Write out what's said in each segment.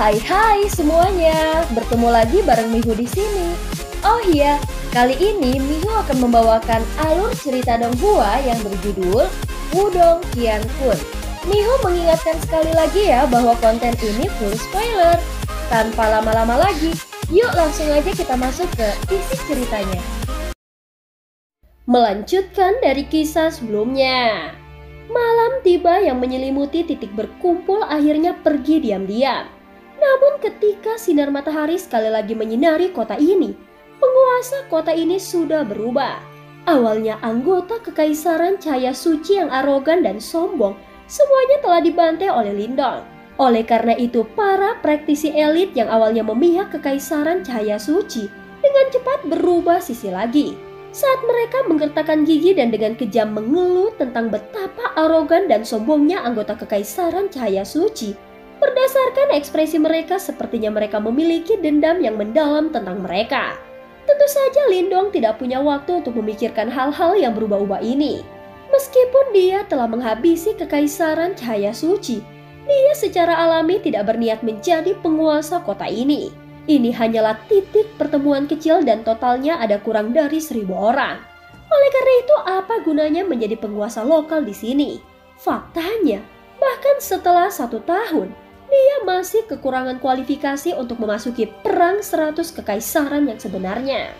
Hai semuanya, bertemu lagi bareng Mihu di sini. Oh iya, kali ini Mihu akan membawakan alur cerita Donghua yang berjudul Wudong Qiankun. Mihu mengingatkan sekali lagi ya bahwa konten ini full spoiler. Tanpa lama-lama lagi, yuk langsung aja kita masuk ke isi ceritanya. Melanjutkan dari kisah sebelumnya. Malam tiba yang menyelimuti titik berkumpul akhirnya pergi diam-diam. Namun ketika sinar matahari sekali lagi menyinari kota ini, penguasa kota ini sudah berubah. Awalnya anggota kekaisaran cahaya suci yang arogan dan sombong, semuanya telah dibantai oleh Lindong. Oleh karena itu para praktisi elit yang awalnya memihak kekaisaran cahaya suci dengan cepat berubah sisi lagi. Saat mereka menggertakkan gigi dan dengan kejam mengeluh tentang betapa arogan dan sombongnya anggota kekaisaran cahaya suci, berdasarkan ekspresi mereka sepertinya mereka memiliki dendam yang mendalam tentang mereka. Tentu saja Lindong tidak punya waktu untuk memikirkan hal-hal yang berubah-ubah ini. Meskipun dia telah menghabisi kekaisaran cahaya suci, dia secara alami tidak berniat menjadi penguasa kota ini. Ini hanyalah titik pertemuan kecil dan totalnya ada kurang dari 1.000 orang. Oleh karena itu apa gunanya menjadi penguasa lokal di sini? Faktanya, bahkan setelah 1 tahun, dia masih kekurangan kualifikasi untuk memasuki perang 100 kekaisaran yang sebenarnya.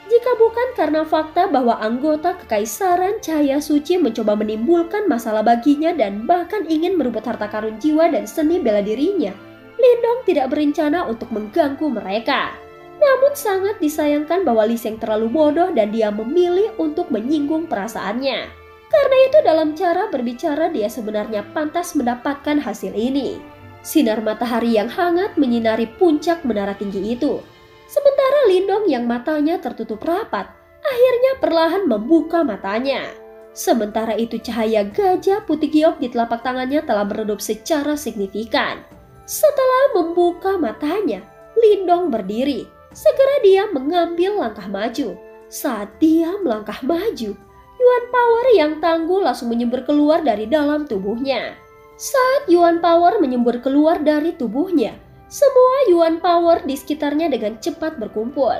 Jika bukan karena fakta bahwa anggota kekaisaran cahaya suci mencoba menimbulkan masalah baginya dan bahkan ingin merebut harta karun jiwa dan seni bela dirinya, Lindong tidak berencana untuk mengganggu mereka. Namun sangat disayangkan bahwa Li Sheng terlalu bodoh dan dia memilih untuk menyinggung perasaannya. Karena itu dalam cara berbicara dia sebenarnya pantas mendapatkan hasil ini. Sinar matahari yang hangat menyinari puncak menara tinggi itu. Sementara Lindong yang matanya tertutup rapat, akhirnya perlahan membuka matanya. Sementara itu cahaya gajah putih giok di telapak tangannya telah meredup secara signifikan. Setelah membuka matanya, Lindong berdiri. Segera dia mengambil langkah maju. Saat dia melangkah maju, Yuan Power yang tangguh langsung menyembur keluar dari dalam tubuhnya. Saat Yuan Power menyembur keluar dari tubuhnya, semua Yuan Power di sekitarnya dengan cepat berkumpul.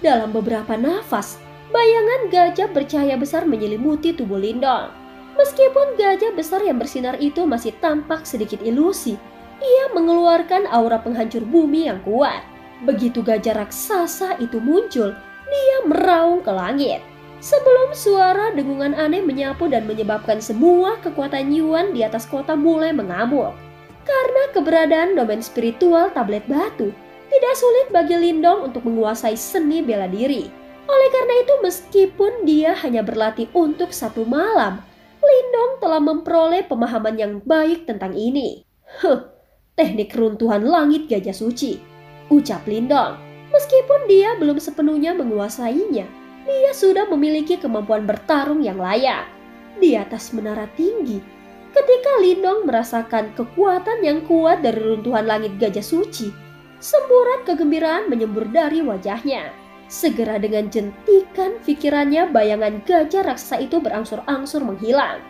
Dalam beberapa nafas, bayangan gajah bercahaya besar menyelimuti tubuh Lindong. Meskipun gajah besar yang bersinar itu masih tampak sedikit ilusi, ia mengeluarkan aura penghancur bumi yang kuat. Begitu gajah raksasa itu muncul, dia meraung ke langit. Sebelum suara dengungan aneh menyapu dan menyebabkan semua kekuatan Yuan di atas kota mulai mengamuk. Karena keberadaan domain spiritual tablet batu, tidak sulit bagi Lindong untuk menguasai seni bela diri. Oleh karena itu meskipun dia hanya berlatih untuk 1 malam, Lindong telah memperoleh pemahaman yang baik tentang ini. Teknik runtuhan langit gajah suci, ucap Lindong. Meskipun dia belum sepenuhnya menguasainya, dia sudah memiliki kemampuan bertarung yang layak. Di atas menara tinggi, ketika Lindong merasakan kekuatan yang kuat dari runtuhan langit gajah suci, semburat kegembiraan menyembur dari wajahnya. Segera dengan jentikan pikirannya bayangan gajah raksasa itu berangsur-angsur menghilang.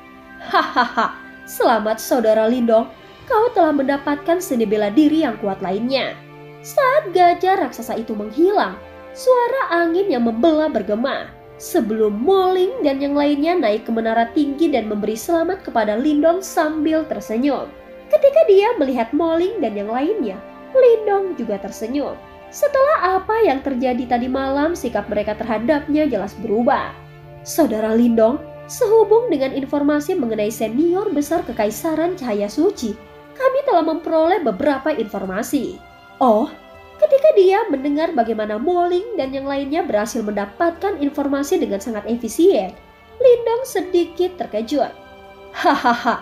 Hahaha, selamat saudara Lindong. Kau telah mendapatkan seni bela diri yang kuat lainnya. Saat gajah raksasa itu menghilang, suara angin yang membelah bergema. Sebelum Moling dan yang lainnya naik ke menara tinggi dan memberi selamat kepada Lindong sambil tersenyum. Ketika dia melihat Moling dan yang lainnya, Lindong juga tersenyum. Setelah apa yang terjadi tadi malam, sikap mereka terhadapnya jelas berubah. Saudara Lindong, sehubung dengan informasi mengenai senior besar kekaisaran cahaya suci, kami telah memperoleh beberapa informasi. Oh, ketika dia mendengar bagaimana Moling dan yang lainnya berhasil mendapatkan informasi dengan sangat efisien, Lindong sedikit terkejut. Hahaha,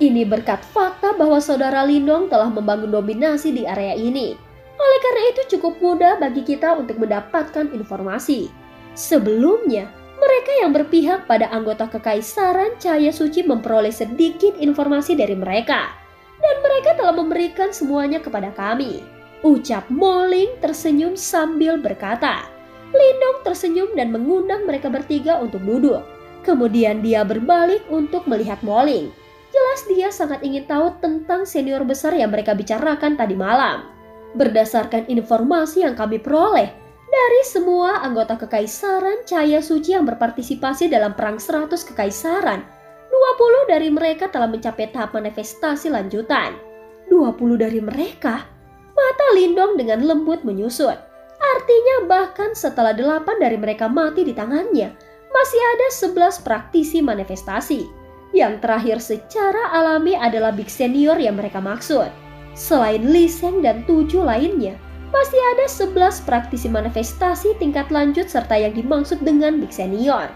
ini berkat fakta bahwa saudara Lindong telah membangun dominasi di area ini. Oleh karena itu cukup mudah bagi kita untuk mendapatkan informasi. Sebelumnya, mereka yang berpihak pada anggota kekaisaran cahaya suci memperoleh sedikit informasi dari mereka. Dan mereka telah memberikan semuanya kepada kami, ucap Moling tersenyum sambil berkata. Lindong tersenyum dan mengundang mereka bertiga untuk duduk. Kemudian dia berbalik untuk melihat Moling. Jelas dia sangat ingin tahu tentang senior besar yang mereka bicarakan tadi malam. Berdasarkan informasi yang kami peroleh, dari semua anggota Kekaisaran Cahaya Suci yang berpartisipasi dalam Perang 100 Kekaisaran, 20 dari mereka telah mencapai tahap manifestasi lanjutan. 20 dari mereka? Mata Lindong dengan lembut menyusut. Artinya bahkan setelah 8 dari mereka mati di tangannya, masih ada 11 praktisi manifestasi. Yang terakhir secara alami adalah Big Senior yang mereka maksud. Selain Lee Seng dan 7 lainnya, masih ada 11 praktisi manifestasi tingkat lanjut serta yang dimaksud dengan Big Senior.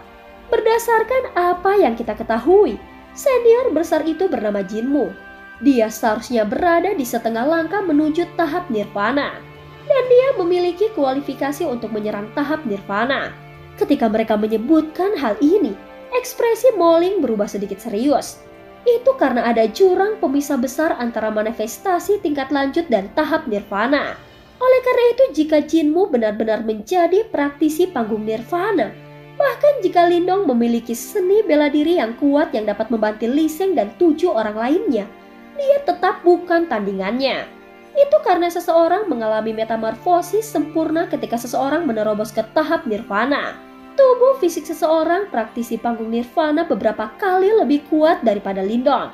Berdasarkan apa yang kita ketahui, senior besar itu bernama Jinmu. Dia seharusnya berada di setengah langkah menuju tahap Nirvana. Dan dia memiliki kualifikasi untuk menyerang tahap Nirvana. Ketika mereka menyebutkan hal ini, ekspresi Moling berubah sedikit serius. Itu karena ada jurang pemisah besar antara manifestasi tingkat lanjut dan tahap Nirvana. Oleh karena itu, jika Jinmu benar-benar menjadi praktisi panggung Nirvana, bahkan jika Lindong memiliki seni bela diri yang kuat yang dapat membantu Lee Seng dan 7 orang lainnya, dia tetap bukan tandingannya. Itu karena seseorang mengalami metamorfosis sempurna ketika seseorang menerobos ke tahap Nirvana. Tubuh fisik seseorang praktisi panggung Nirvana beberapa kali lebih kuat daripada Lindong,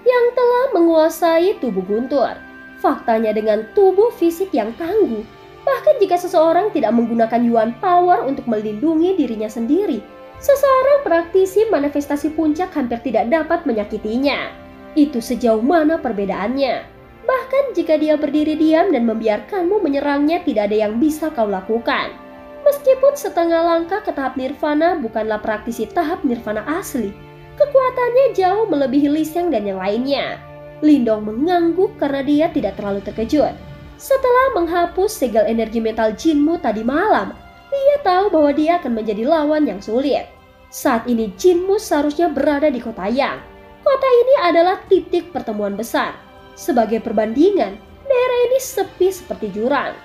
yang telah menguasai tubuh guntur. Faktanya dengan tubuh fisik yang tangguh, bahkan jika seseorang tidak menggunakan Yuan Power untuk melindungi dirinya sendiri, seseorang praktisi manifestasi puncak hampir tidak dapat menyakitinya. Itu sejauh mana perbedaannya. Bahkan jika dia berdiri diam dan membiarkanmu menyerangnya, tidak ada yang bisa kau lakukan. Meskipun setengah langkah ke tahap Nirvana bukanlah praktisi tahap Nirvana asli, kekuatannya jauh melebihi Lee Seng dan yang lainnya. Lindong mengangguk karena dia tidak terlalu terkejut. Setelah menghapus segel energi mental Jinmu tadi malam, dia tahu bahwa dia akan menjadi lawan yang sulit. Saat ini Jinmu seharusnya berada di Kota Yang. Kota ini adalah titik pertemuan besar. Sebagai perbandingan, daerah ini sepi seperti jurang.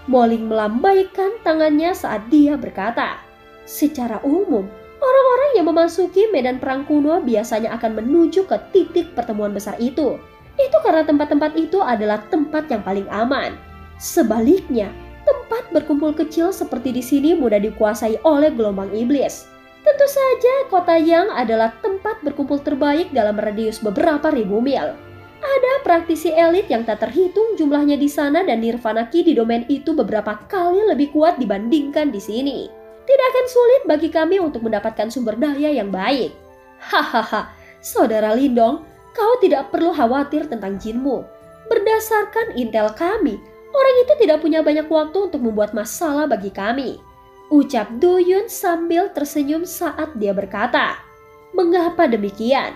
Moling melambaikan tangannya saat dia berkata, "Secara umum, orang-orang yang memasuki medan perang kuno biasanya akan menuju ke titik pertemuan besar itu. Itu karena tempat-tempat itu adalah tempat yang paling aman. Sebaliknya, tempat berkumpul kecil seperti di sini mudah dikuasai oleh gelombang iblis. Tentu saja Kota Yang adalah tempat berkumpul terbaik dalam radius beberapa ribu mil. Ada praktisi elit yang tak terhitung jumlahnya di sana dan Nirvana Ki di domain itu beberapa kali lebih kuat dibandingkan di sini. Tidak akan sulit bagi kami untuk mendapatkan sumber daya yang baik." Hahaha, Saudara Lindong, kau tidak perlu khawatir tentang Jinmu. Berdasarkan intel kami, orang itu tidak punya banyak waktu untuk membuat masalah bagi kami. Ucap Du Yun sambil tersenyum saat dia berkata. Mengapa demikian?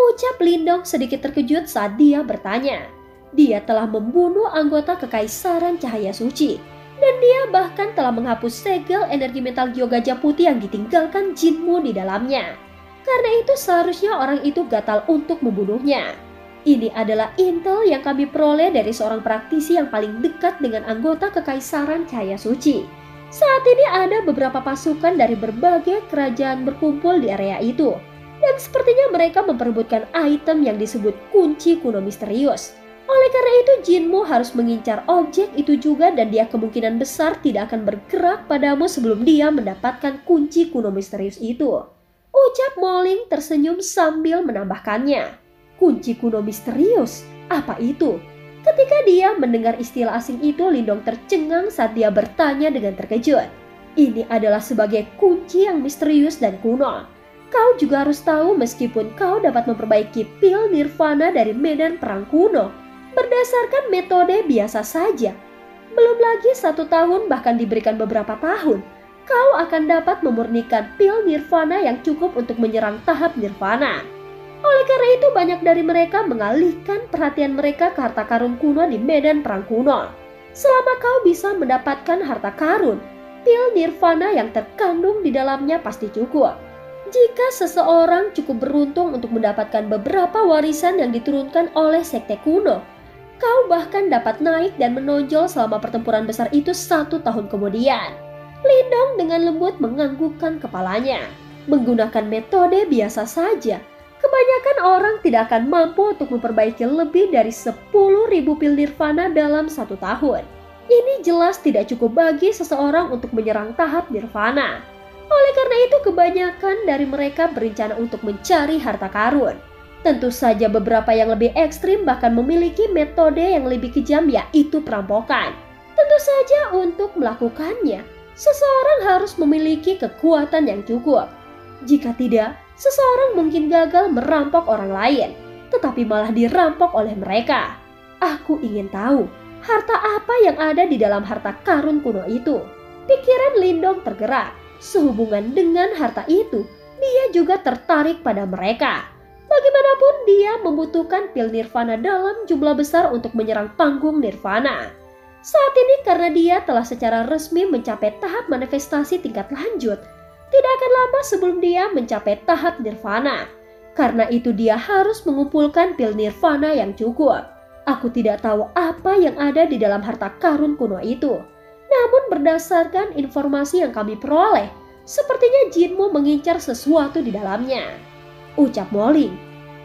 Ucap Lindong sedikit terkejut saat dia bertanya. Dia telah membunuh anggota Kekaisaran Cahaya Suci. Dan dia bahkan telah menghapus segel energi mental Gyo Gajah Putih yang ditinggalkan Jinmu di dalamnya. Karena itu seharusnya orang itu gatal untuk membunuhnya. Ini adalah intel yang kami peroleh dari seorang praktisi yang paling dekat dengan anggota Kekaisaran Cahaya Suci. Saat ini ada beberapa pasukan dari berbagai kerajaan berkumpul di area itu. Dan sepertinya mereka memperebutkan item yang disebut kunci kuno misterius. Oleh karena itu Jinmu harus mengincar objek itu juga dan dia kemungkinan besar tidak akan bergerak padamu sebelum dia mendapatkan kunci kuno misterius itu. Ucap Moling tersenyum sambil menambahkannya. Kunci kuno misterius? Apa itu? Ketika dia mendengar istilah asing itu, Lindong tercengang saat dia bertanya dengan terkejut. Ini adalah sebagai kunci yang misterius dan kuno. Kau juga harus tahu meskipun kau dapat memperbaiki pil Nirvana dari medan perang kuno berdasarkan metode biasa saja. Belum lagi 1 tahun bahkan diberikan beberapa tahun, kau akan dapat memurnikan pil Nirvana yang cukup untuk menyerang tahap Nirvana. Oleh karena itu banyak dari mereka mengalihkan perhatian mereka ke harta karun kuno di medan perang kuno. Selama kau bisa mendapatkan harta karun, pil Nirvana yang terkandung di dalamnya pasti cukup. Jika seseorang cukup beruntung untuk mendapatkan beberapa warisan yang diturunkan oleh sekte kuno, kau bahkan dapat naik dan menonjol selama pertempuran besar itu 1 tahun kemudian. Lindong dengan lembut menganggukkan kepalanya. Menggunakan metode biasa saja, kebanyakan orang tidak akan mampu untuk memperbaiki lebih dari 10.000 pil Nirvana dalam 1 tahun. Ini jelas tidak cukup bagi seseorang untuk menyerang tahap nirvana. Oleh karena itu kebanyakan dari mereka berencana untuk mencari harta karun. Tentu saja beberapa yang lebih ekstrim bahkan memiliki metode yang lebih kejam, yaitu perampokan. Tentu saja untuk melakukannya, seseorang harus memiliki kekuatan yang cukup. Jika tidak, seseorang mungkin gagal merampok orang lain, tetapi malah dirampok oleh mereka. Aku ingin tahu, harta apa yang ada di dalam harta karun kuno itu? Pikiran Lindong tergerak. Sehubungan dengan harta itu, dia juga tertarik pada mereka. Bagaimanapun dia membutuhkan pil nirvana dalam jumlah besar untuk menyerang panggung nirvana. Saat ini karena dia telah secara resmi mencapai tahap manifestasi tingkat lanjut, tidak akan lama sebelum dia mencapai tahap nirvana. Karena itu dia harus mengumpulkan pil nirvana yang cukup. Aku tidak tahu apa yang ada di dalam harta karun kuno itu. Namun berdasarkan informasi yang kami peroleh, sepertinya Jinmu mengincar sesuatu di dalamnya. Ucap Moling.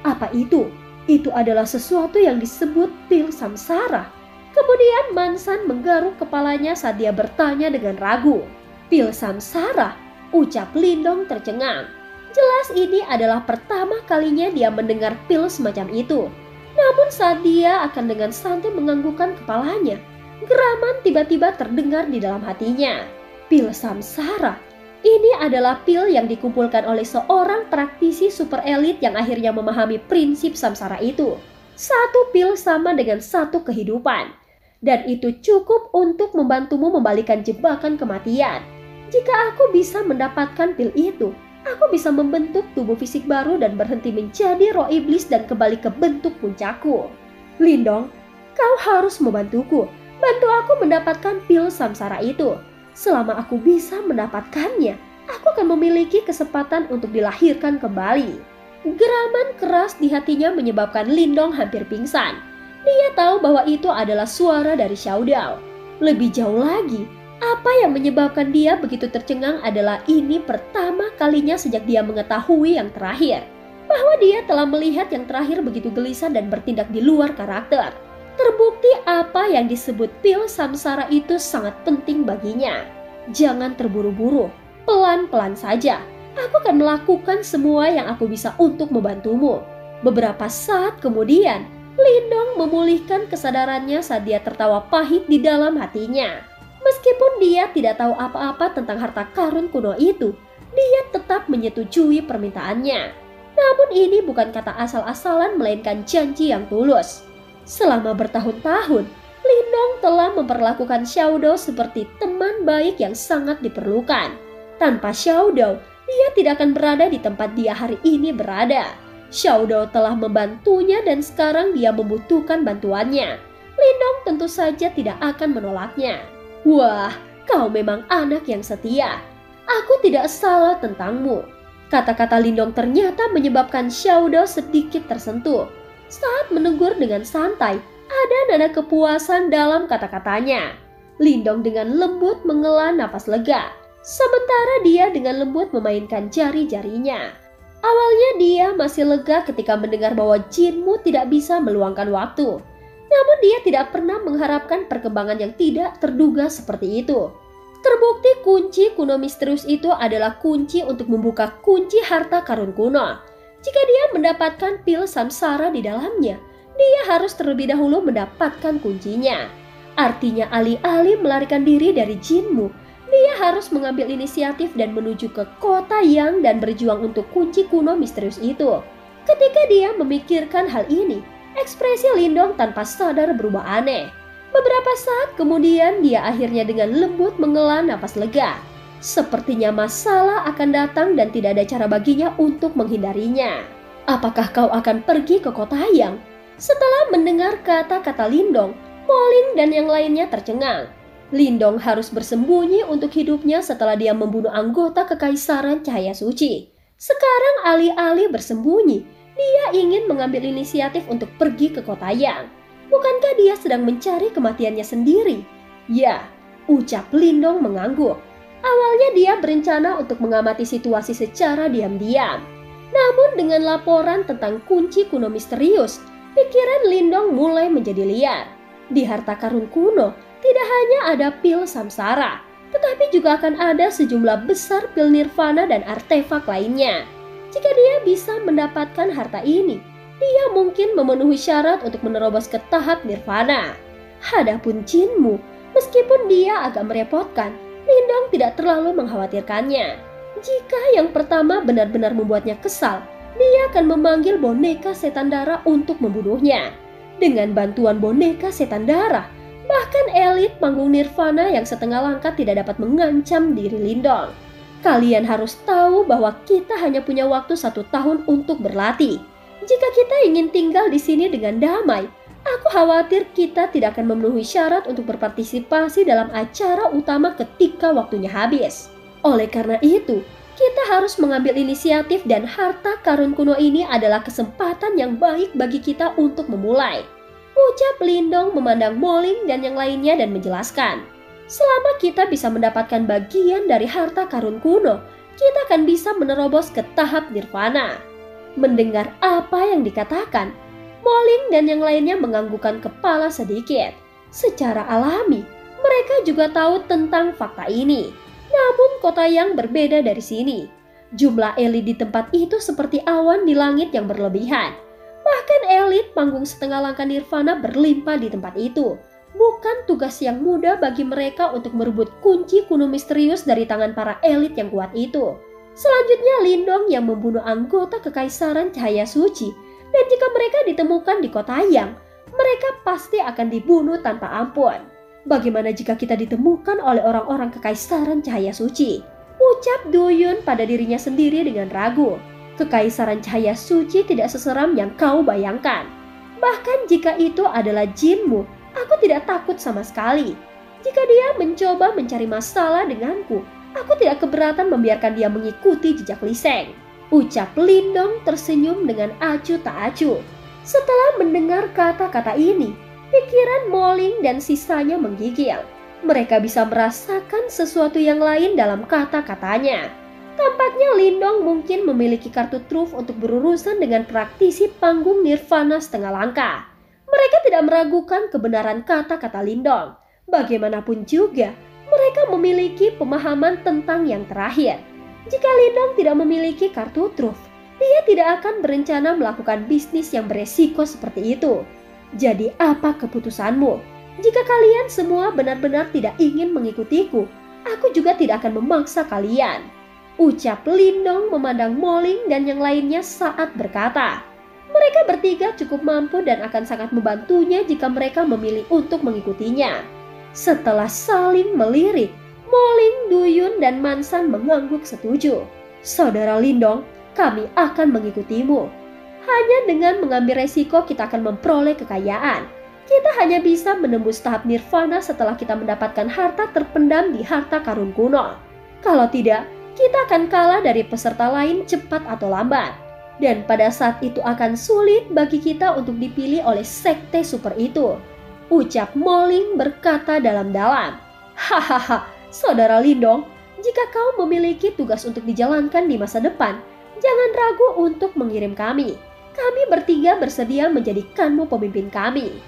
Apa itu? Itu adalah sesuatu yang disebut pil samsara. Kemudian Mansan menggaruk kepalanya saat dia bertanya dengan ragu. Pil samsara? Ucap Lindong tercengang. Jelas ini adalah pertama kalinya dia mendengar pil semacam itu. Namun saat dia akan dengan santai menganggukkan kepalanya, geraman tiba-tiba terdengar di dalam hatinya. Pil samsara. Ini adalah pil yang dikumpulkan oleh seorang praktisi super elit yang akhirnya memahami prinsip samsara itu. Satu pil sama dengan satu kehidupan. Dan itu cukup untuk membantumu membalikan jebakan kematian. Jika aku bisa mendapatkan pil itu, aku bisa membentuk tubuh fisik baru dan berhenti menjadi roh iblis dan kembali ke bentuk puncakku. Lindong, kau harus membantuku. Bantu aku mendapatkan pil samsara itu. Selama aku bisa mendapatkannya, aku akan memiliki kesempatan untuk dilahirkan kembali. Geraman keras di hatinya menyebabkan Lindong hampir pingsan. Dia tahu bahwa itu adalah suara dari Xiao Dao. Lebih jauh lagi, apa yang menyebabkan dia begitu tercengang adalah ini pertama kalinya sejak dia mengetahui yang terakhir. Bahwa dia telah melihat yang terakhir begitu gelisah dan bertindak di luar karakter. Terbukti apa yang disebut pil samsara itu sangat penting baginya. Jangan terburu-buru, pelan-pelan saja. Aku akan melakukan semua yang aku bisa untuk membantumu. Beberapa saat kemudian, Lindong memulihkan kesadarannya saat dia tertawa pahit di dalam hatinya. Meskipun dia tidak tahu apa-apa tentang harta karun kuno itu, dia tetap menyetujui permintaannya. Namun ini bukan kata asal-asalan melainkan janji yang tulus. Selama bertahun-tahun, Lindong telah memperlakukan Xiao Dao seperti teman baik yang sangat diperlukan. Tanpa Xiao Dao, dia tidak akan berada di tempat dia hari ini berada. Xiao Dao telah membantunya dan sekarang dia membutuhkan bantuannya. Lindong tentu saja tidak akan menolaknya. Wah, kau memang anak yang setia. Aku tidak salah tentangmu. Kata-kata Lindong ternyata menyebabkan Xiao Dao sedikit tersentuh. Saat menegur dengan santai, ada nada kepuasan dalam kata-katanya. Lindong dengan lembut menghela napas lega, sementara dia dengan lembut memainkan jari-jarinya. Awalnya dia masih lega ketika mendengar bahwa Jinmu tidak bisa meluangkan waktu. Namun dia tidak pernah mengharapkan perkembangan yang tidak terduga seperti itu. Terbukti kunci kuno misterius itu adalah kunci untuk membuka kunci harta karun kuno. Jika dia mendapatkan pil samsara di dalamnya, dia harus terlebih dahulu mendapatkan kuncinya. Artinya alih-alih melarikan diri dari Jinmu, dia harus mengambil inisiatif dan menuju ke kota Yang dan berjuang untuk kunci kuno misterius itu. Ketika dia memikirkan hal ini, ekspresi Lindong tanpa sadar berubah aneh. Beberapa saat kemudian dia akhirnya dengan lembut menghela napas lega. Sepertinya masalah akan datang dan tidak ada cara baginya untuk menghindarinya. Apakah kau akan pergi ke kota Yang? Setelah mendengar kata-kata Lindong, Moling dan yang lainnya tercengang. Lindong harus bersembunyi untuk hidupnya setelah dia membunuh anggota Kekaisaran Cahaya Suci. Sekarang alih-alih bersembunyi, dia ingin mengambil inisiatif untuk pergi ke kota Yang. Bukankah dia sedang mencari kematiannya sendiri? Ya, ucap Lindong mengangguk. Awalnya dia berencana untuk mengamati situasi secara diam-diam. Namun dengan laporan tentang kunci kuno misterius, pikiran Lindong mulai menjadi liar. Di harta karun kuno, Tidak hanya ada pil samsara, tetapi juga akan ada sejumlah besar pil nirvana dan artefak lainnya. Jika dia bisa mendapatkan harta ini, dia mungkin memenuhi syarat untuk menerobos ke tahap nirvana. Hadapun Jinmu, meskipun dia agak merepotkan, Lindong tidak terlalu mengkhawatirkannya. Jika yang pertama benar-benar membuatnya kesal, dia akan memanggil boneka setan darah untuk membunuhnya. Dengan bantuan boneka setan darah, bahkan elit panggung nirvana yang setengah langkah tidak dapat mengancam diri Lindong. Kalian harus tahu bahwa kita hanya punya waktu 1 tahun untuk berlatih. Jika kita ingin tinggal di sini dengan damai, aku khawatir kita tidak akan memenuhi syarat untuk berpartisipasi dalam acara utama ketika waktunya habis. Oleh karena itu, kita harus mengambil inisiatif dan harta karun kuno ini adalah kesempatan yang baik bagi kita untuk memulai. Ucap Lindong memandang Moling dan yang lainnya dan menjelaskan, selama kita bisa mendapatkan bagian dari harta karun kuno, kita akan bisa menerobos ke tahap nirvana. Mendengar apa yang dikatakan, Moling dan yang lainnya menganggukkan kepala sedikit. Secara alami, mereka juga tahu tentang fakta ini. Namun kota yang berbeda dari sini. Jumlah elit di tempat itu seperti awan di langit yang berlebihan. Bahkan elit panggung setengah langkah nirvana berlimpah di tempat itu. Bukan tugas yang mudah bagi mereka untuk merebut kunci kuno misterius dari tangan para elit yang kuat itu. Selanjutnya Lindong yang membunuh anggota Kekaisaran Cahaya Suci. Dan jika mereka ditemukan di kota yang, mereka pasti akan dibunuh tanpa ampun. Bagaimana jika kita ditemukan oleh orang-orang Kekaisaran Cahaya Suci? Ucap Duyun pada dirinya sendiri dengan ragu. Kekaisaran Cahaya Suci tidak seseram yang kau bayangkan. Bahkan jika itu adalah Jinmu, aku tidak takut sama sekali. Jika dia mencoba mencari masalah denganku, aku tidak keberatan membiarkan dia mengikuti jejak Li Sheng. Ucap Lindong tersenyum dengan acuh tak acuh. Setelah mendengar kata-kata ini, pikiran Moling dan sisanya menggigil. Mereka bisa merasakan sesuatu yang lain dalam kata-katanya. Tampaknya Lindong mungkin memiliki kartu truf untuk berurusan dengan praktisi panggung nirvana setengah langkah. Mereka tidak meragukan kebenaran kata-kata Lindong. Bagaimanapun juga, mereka memiliki pemahaman tentang yang terakhir. Jika Lindong tidak memiliki kartu truf, dia tidak akan berencana melakukan bisnis yang beresiko seperti itu. Jadi apa keputusanmu? Jika kalian semua benar-benar tidak ingin mengikutiku, aku juga tidak akan memaksa kalian. Ucap Lindong memandang Moling dan yang lainnya saat berkata, mereka bertiga cukup mampu dan akan sangat membantunya jika mereka memilih untuk mengikutinya. Setelah saling melirik, Moling, Duyun, dan Mansan mengangguk setuju. Saudara Lindong, kami akan mengikutimu. Hanya dengan mengambil resiko kita akan memperoleh kekayaan. Kita hanya bisa menembus tahap nirvana setelah kita mendapatkan harta terpendam di harta karun kuno. Kalau tidak, kita akan kalah dari peserta lain cepat atau lambat. Dan pada saat itu akan sulit bagi kita untuk dipilih oleh sekte super itu. Ucap Moling berkata dalam-dalam. Hahaha, Saudara Lindong, jika kau memiliki tugas untuk dijalankan di masa depan, jangan ragu untuk mengirim kami. Kami bertiga bersedia menjadikanmu pemimpin kami.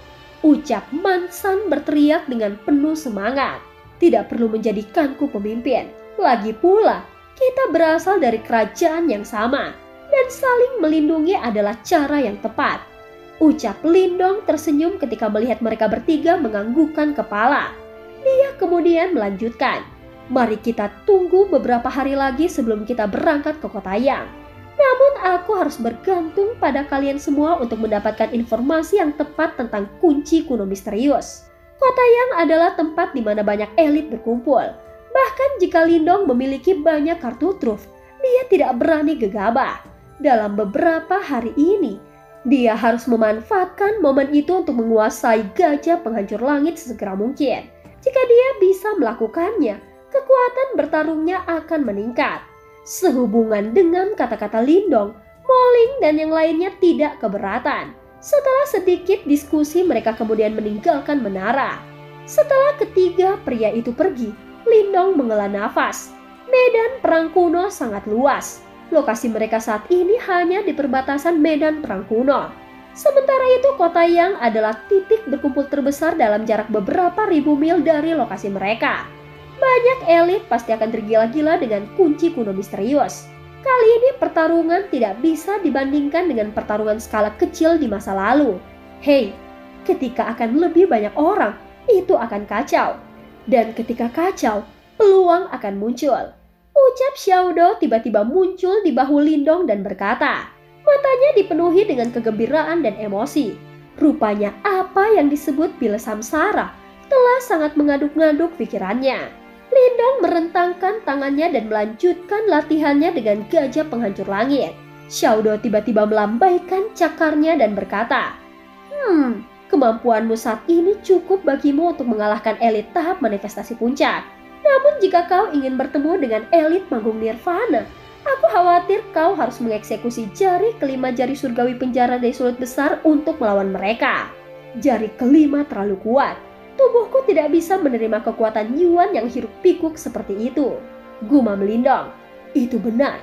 Ucap Mansan berteriak dengan penuh semangat. Tidak perlu menjadikanku pemimpin. Lagi pula, kita berasal dari kerajaan yang sama. Dan saling melindungi adalah cara yang tepat. Ucap Lindong tersenyum ketika melihat mereka bertiga menganggukkan kepala. Dia kemudian melanjutkan, mari kita tunggu beberapa hari lagi sebelum kita berangkat ke kota Yang. Namun aku harus bergantung pada kalian semua untuk mendapatkan informasi yang tepat tentang kunci kuno misterius. Kota Yang adalah tempat di mana banyak elit berkumpul. Bahkan jika Lindong memiliki banyak kartu truf, dia tidak berani gegabah. Dalam beberapa hari ini, dia harus memanfaatkan momen itu untuk menguasai gajah penghancur langit sesegera mungkin. Jika dia bisa melakukannya, kekuatan bertarungnya akan meningkat. Sehubungan dengan kata-kata Lindong, Moling dan yang lainnya tidak keberatan. Setelah sedikit diskusi, mereka kemudian meninggalkan menara. Setelah ketiga pria itu pergi, Lindong menghela nafas. Medan perang kuno sangat luas. Lokasi mereka saat ini hanya di perbatasan medan perang kuno. Sementara itu kota Yang adalah titik berkumpul terbesar dalam jarak beberapa ribu mil dari lokasi mereka. Banyak elit pasti akan tergila-gila dengan kunci kuno misterius. Kali ini pertarungan tidak bisa dibandingkan dengan pertarungan skala kecil di masa lalu. Hei, ketika akan lebih banyak orang, itu akan kacau. Dan ketika kacau, peluang akan muncul. Ucap Xiaodo tiba-tiba muncul di bahu Lindong dan berkata, matanya dipenuhi dengan kegembiraan dan emosi. Rupanya apa yang disebut bila samsara telah sangat mengaduk-ngaduk pikirannya. Lindong merentangkan tangannya dan melanjutkan latihannya dengan gajah penghancur langit. Xiaodo tiba-tiba melambaikan cakarnya dan berkata, kemampuanmu saat ini cukup bagimu untuk mengalahkan elit tahap manifestasi puncak. Namun jika kau ingin bertemu dengan elit manggung nirvana, aku khawatir kau harus mengeksekusi jari kelima jari surgawi penjara dari sulut besar untuk melawan mereka. Jari kelima terlalu kuat. Tubuhku tidak bisa menerima kekuatan Yuan yang hiruk pikuk seperti itu. Gumam Lindong. Itu benar.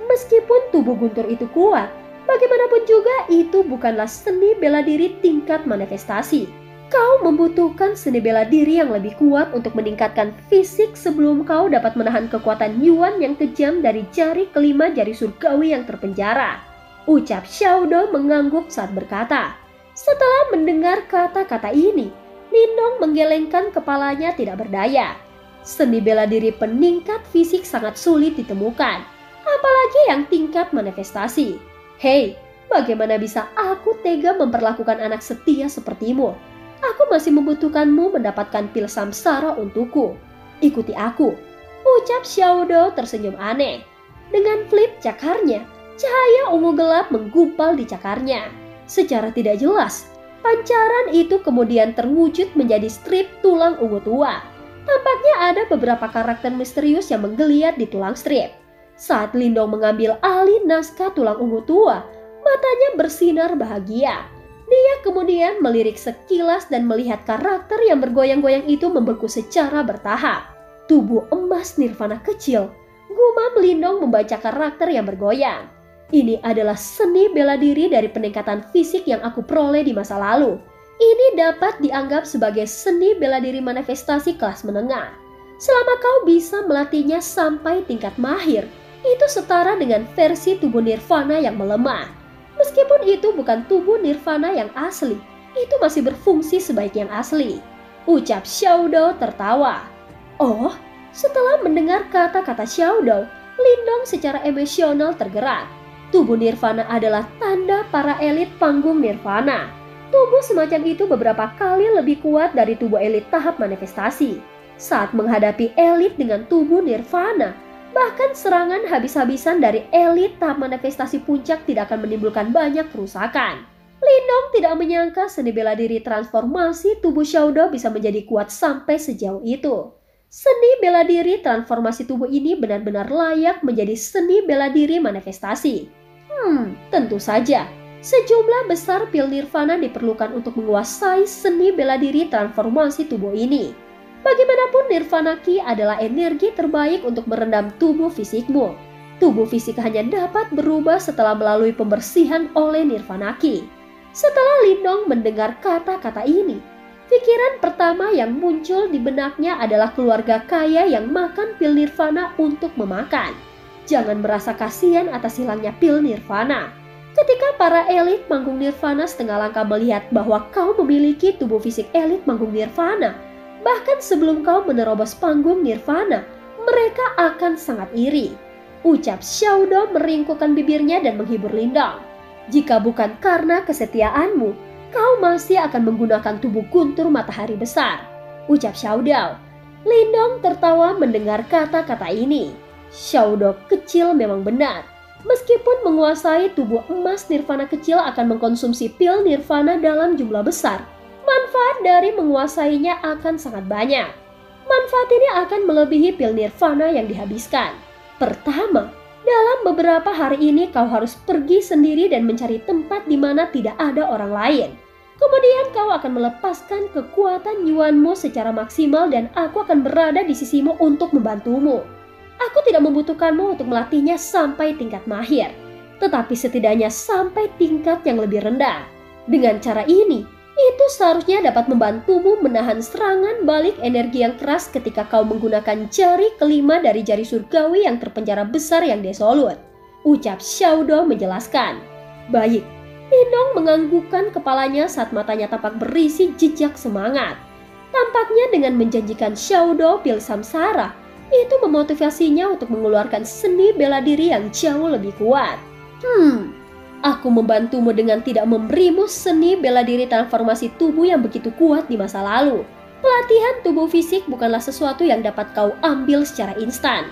Meskipun tubuh guntur itu kuat, bagaimanapun juga itu bukanlah seni bela diri tingkat manifestasi. Kau membutuhkan seni bela diri yang lebih kuat untuk meningkatkan fisik sebelum kau dapat menahan kekuatan Yuan yang kejam dari jari kelima jari surgawi yang terpenjara. Ucap Xiaodo mengangguk saat berkata. Setelah mendengar kata-kata ini, Lindong menggelengkan kepalanya tidak berdaya. Seni bela diri peningkat fisik sangat sulit ditemukan, apalagi yang tingkat manifestasi. Hei, bagaimana bisa aku tega memperlakukan anak setia sepertimu? Aku masih membutuhkanmu mendapatkan pil samsara untukku. Ikuti aku. Ucap Xiaodo tersenyum aneh. Dengan flip cakarnya, cahaya ungu gelap menggumpal di cakarnya. Secara tidak jelas, pancaran itu kemudian terwujud menjadi strip tulang ungu tua. Tampaknya ada beberapa karakter misterius yang menggeliat di tulang strip. Saat Lindong mengambil alih naskah tulang ungu tua, matanya bersinar bahagia. Dia kemudian melirik sekilas dan melihat karakter yang bergoyang-goyang itu membeku secara bertahap. Tubuh emas nirvana kecil, gumam Lindong membaca karakter yang bergoyang. Ini adalah seni bela diri dari peningkatan fisik yang aku peroleh di masa lalu. Ini dapat dianggap sebagai seni bela diri manifestasi kelas menengah. Selama kau bisa melatihnya sampai tingkat mahir, itu setara dengan versi tubuh nirvana yang melemah. Meskipun itu bukan tubuh nirvana yang asli, itu masih berfungsi sebaik yang asli. Ucap Xiaodo tertawa. Oh, setelah mendengar kata-kata Xiaodo, Lindong secara emosional tergerak. Tubuh nirvana adalah tanda para elit panggung nirvana. Tubuh semacam itu beberapa kali lebih kuat dari tubuh elit tahap manifestasi. Saat menghadapi elit dengan tubuh nirvana, bahkan serangan habis-habisan dari elit tahap manifestasi puncak tidak akan menimbulkan banyak kerusakan. Lindong tidak menyangka seni bela diri transformasi tubuh Xiaodo bisa menjadi kuat sampai sejauh itu. Seni bela diri transformasi tubuh ini benar-benar layak menjadi seni bela diri manifestasi. Tentu saja, sejumlah besar pil nirvana diperlukan untuk menguasai seni bela diri transformasi tubuh ini. Bagaimanapun nirvana ki adalah energi terbaik untuk merendam tubuh fisikmu. Tubuh fisik hanya dapat berubah setelah melalui pembersihan oleh nirvana ki. Setelah Lindong mendengar kata-kata ini, pikiran pertama yang muncul di benaknya adalah keluarga kaya yang makan pil nirvana untuk memakan. Jangan merasa kasihan atas hilangnya pil nirvana. Ketika para elit manggung nirvana setengah langkah melihat bahwa kau memiliki tubuh fisik elit manggung nirvana, bahkan sebelum kau menerobos panggung nirvana, mereka akan sangat iri. Ucap Xiaodo meringkukkan bibirnya dan menghibur Lindong. Jika bukan karena kesetiaanmu, kau masih akan menggunakan tubuh guntur matahari besar. Ucap Xiaodo. Lindong tertawa mendengar kata-kata ini. Xiaodo kecil memang benar. Meskipun menguasai tubuh emas nirvana kecil akan mengkonsumsi pil nirvana dalam jumlah besar, manfaat dari menguasainya akan sangat banyak. Manfaat ini akan melebihi pil nirvana yang dihabiskan. Pertama, dalam beberapa hari ini kau harus pergi sendiri dan mencari tempat di mana tidak ada orang lain. Kemudian kau akan melepaskan kekuatan Yuanmu secara maksimal dan aku akan berada di sisimu untuk membantumu. Aku tidak membutuhkanmu untuk melatihnya sampai tingkat mahir, tetapi setidaknya sampai tingkat yang lebih rendah. Dengan cara ini, itu seharusnya dapat membantumu menahan serangan balik energi yang keras ketika kau menggunakan jari kelima dari jari surgawi yang terpenjara besar yang desolut, ucap Xiaodo menjelaskan. Baik, Lindong menganggukkan kepalanya saat matanya tampak berisi jejak semangat. Tampaknya dengan menjanjikan Xiaodo pil samsara, itu memotivasinya untuk mengeluarkan seni bela diri yang jauh lebih kuat. Aku membantumu dengan tidak memberimu seni bela diri transformasi tubuh yang begitu kuat di masa lalu. Pelatihan tubuh fisik bukanlah sesuatu yang dapat kau ambil secara instan.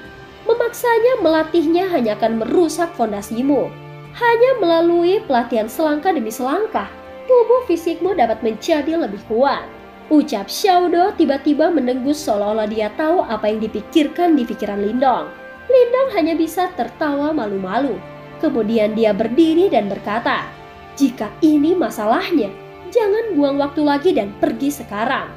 Memaksanya melatihnya hanya akan merusak fondasimu. Hanya melalui pelatihan selangkah demi selangkah, tubuh fisikmu dapat menjadi lebih kuat. Ucap Xiaodo tiba-tiba mendengus seolah-olah dia tahu apa yang dipikirkan di pikiran Lindong. Lindong hanya bisa tertawa malu-malu. Kemudian dia berdiri dan berkata, jika ini masalahnya, jangan buang waktu lagi dan pergi sekarang.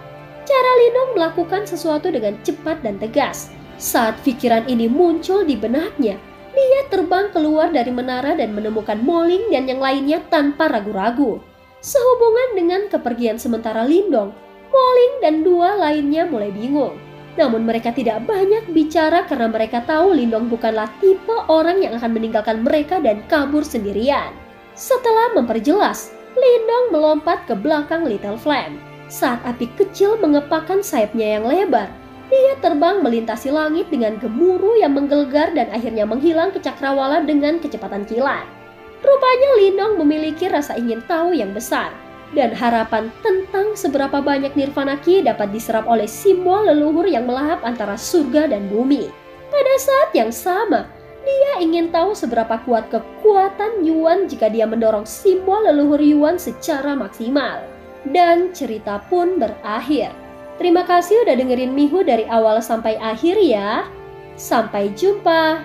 Cara Lindong melakukan sesuatu dengan cepat dan tegas. Saat pikiran ini muncul di benaknya, dia terbang keluar dari menara dan menemukan Moling dan yang lainnya tanpa ragu-ragu. Sehubungan dengan kepergian sementara Lindong, Moling dan dua lainnya mulai bingung. Namun mereka tidak banyak bicara karena mereka tahu Lindong bukanlah tipe orang yang akan meninggalkan mereka dan kabur sendirian. Setelah memperjelas, Lindong melompat ke belakang Little Flame. Saat api kecil mengepakkan sayapnya yang lebar, dia terbang melintasi langit dengan gemuruh yang menggelegar dan akhirnya menghilang ke cakrawala dengan kecepatan kilat. Rupanya Lindong memiliki rasa ingin tahu yang besar. Dan harapan tentang seberapa banyak Nirvana Ki dapat diserap oleh simbol leluhur yang melahap antara surga dan bumi. Pada saat yang sama, dia ingin tahu seberapa kuat kekuatan Yuan jika dia mendorong simbol leluhur Yuan secara maksimal. Dan cerita pun berakhir. Terima kasih udah dengerin Mihu dari awal sampai akhir ya. Sampai jumpa.